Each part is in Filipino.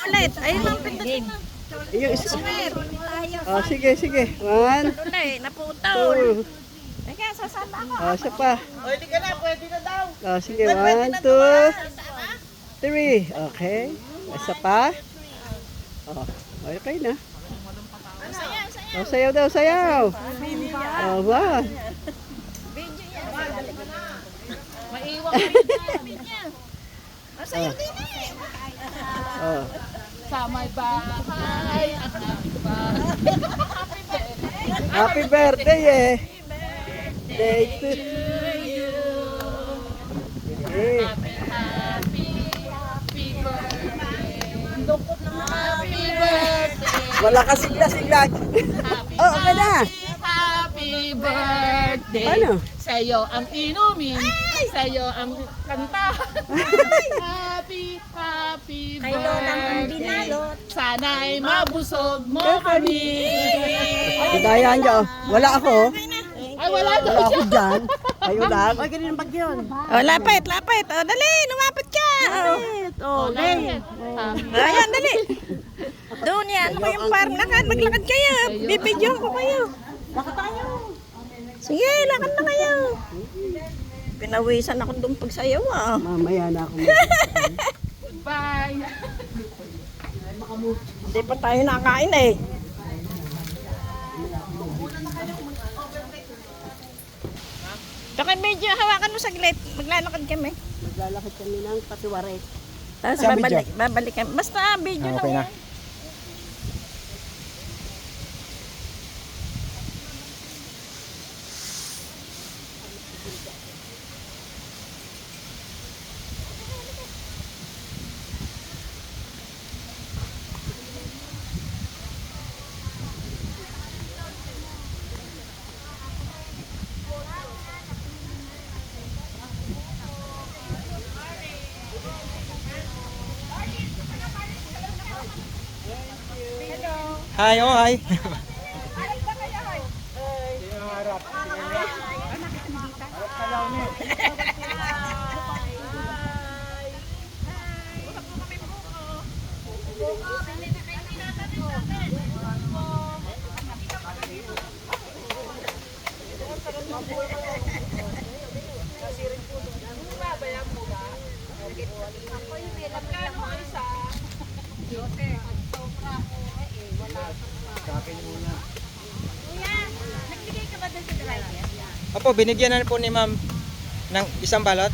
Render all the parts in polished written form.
ulit. Ayun lang pindutin mo. Yung isa. Oh, sige, sige. 1, Tuloy, naputol. 2. Teka, sasama ako. Oh, isa pa. Pwede ka na, pwede na daw. Oh, sige. 1, 2, 3. Okay. Isa pa. Oh, okay na. Oh, sayaw daw, sayaw. Oh, ba? Maiwan ka rin niya. Masayaw din eh. Oh. Sa may bahay at Happy birthday eh. Day to you. eh. Happy birthday. Lukot na happy birthday. Wala ka sigla-sigla. Oh, okay na. Happy birthday. Ano? Sa'yo ang inumin. Sa'yo ang kanta. Happy birthday. Sana'y mabusog mo kami. Hidayaan niyo. Wala ako. Ay, wala daw Wala ako siya. dyan. Kayo lang. Ay, ganun ang bagyon. Oh, lapit, lapit. Oh, dali, lumapit ka. Oh, Ayan, dali. Doon yan. Ako yung parang lakad. Maglakad kayo. Bibidyohan ko kayo. Lakad tayo. Sige, lakad na kayo. Pinawisan ako doon pagsayaw ah. Mamaya na ako. Bye. Hindi pa tayo nakain eh. Tsaka medyo hawakan mo saglit. Maglalakad kami. Maglalakad kami ng Patiwaret. Tapos Sa video? babalik kami. Basta video lang Okay na. yan. Hi, oh hi. Opo, binigyan na po ni ma'am ng isang balot.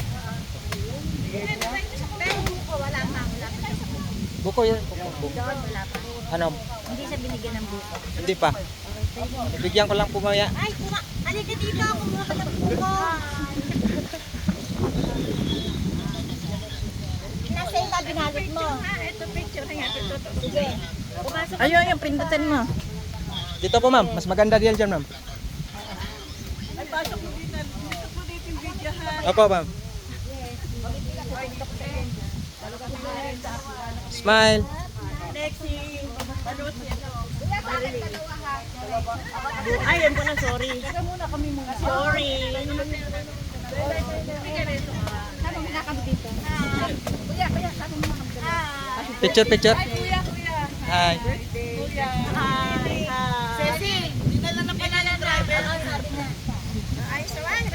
Buko yun. Buko. Ano? Hindi siya binigyan ng buko. Hindi pa. Ibigyan ko lang po maya. Ay, halika dito. Kumuha ka ng buko. Nasa yung binalot mo. Ito picture nga. Sige. Ayun, yung pindutin mo. Dito po ma'am, mas maganda diyan dyan ma'am. Opo ma'am. Smile. Ay, yan po na, sorry. Sorry. Picture, picture. Hi. Ceci, dinala na pala ng driver.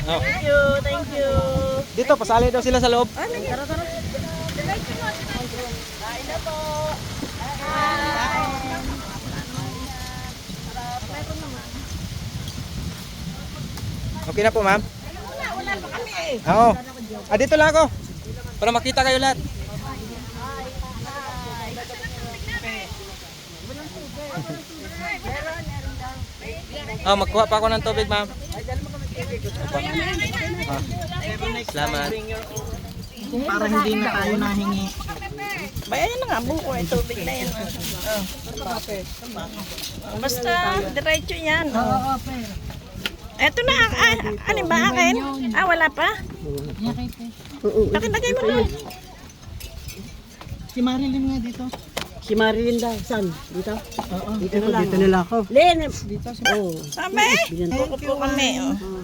Oh. Thank you, thank you. Dito, pasali daw sila sa loob. Tara, tara. Kain na po. Okay na po ma'am? Wala pa kami eh. Oo. Ah, dito lang ako. Para makita kayo lahat. Oh, magkuha pa ako ng tubig, ma'am. Opo. Ah, salamat. Para hindi na tayo nahingi. Bayan na nga, buko. Yung tubig na yun. Oh. Basta, diretso yan. Oh. Eto na, ano ba akin? Ah, wala pa? Pakilagay mo na. Si Marilyn nga dito. Si Marilyn daw. Saan? Dito? Oo. Dito na lang. Dito nila ako. Len, dito. Oh. Sabi, buko po kami. Oh.